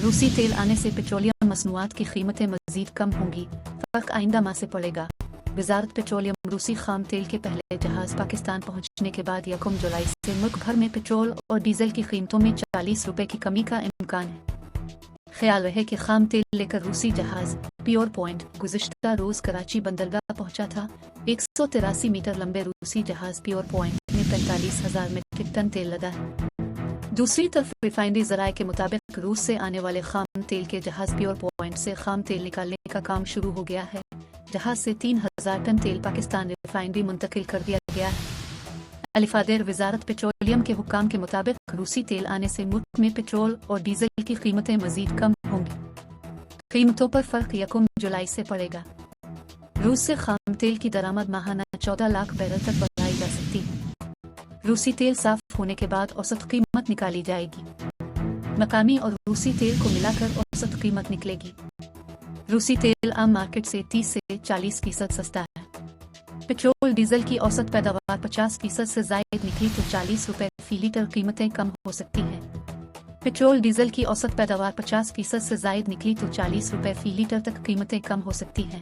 روسی تیل آنے سے پیٹرولیم مصنوعات کی قیمتیں مزید کم ہوں گی، فرق آئندہ ماہ سے پڑے گا۔ وزارت پیٹرولیم روسی خام تیل کے پہلے جہاز پاکستان پہنچنے کے بعد 1 جولائی سے ملک بھر میں پیٹرول اور ڈیزل کی قیمتوں میں 40 روپے کی کمی کا امکان ہے۔ خیال رہے کہ خام تیل لے کر روسی جہاز پیور پوائنٹ گزشتہ روز کراچی بندرگاہ پہنچا تھا۔ 183 میٹر لمبے روسی جہاز پیور پوائنٹ میں 45,000 میٹرک ٹن تیل لدا ہے۔ دوسری طرف ریفائنری ذرائع کے مطابق روس سے آنے والے خام تیل کے جہاز پیور پوائنٹ سے خام تیل نکالنے کا کام شروع ہو گیا ہے۔ جہاز سے 3,000 ٹن تیل پاکستان ریفائنری منتقل کر دیا گیا ہے۔ الفادر وزارت پیٹرولیم کے حکام کے مطابق روسی تیل آنے سے ملک میں پیٹرول اور ڈیزل کی قیمتیں مزید کم ہوں گی۔ قیمتوں پر فرق 1 جولائی سے پڑے گا۔ روس سے خام تیل کی درآمد ماہانہ 14 لاکھ بیرل تک بڑھائی جا سکتی ہے۔ روسی تیل صاف ہونے کے بعد اوسط قیمت نکالی جائے گی۔ مقامی اور روسی تیل کو ملا کر اوسط قیمت نکلے گی۔ روسی تیل عام مارکیٹ سے 30 سے 40% سستا ہے۔ پیٹرول ڈیزل کی اوسط پیداوار 50% سے زائد نکلی تو 40 روپے فی لیٹر قیمتیں کم ہو سکتی ہیں۔ پیٹرول ڈیزل کی اوسط پیداوار 50% سے زائد نکلی تو 40 روپے فی لیٹر تک قیمتیں کم ہو سکتی ہیں۔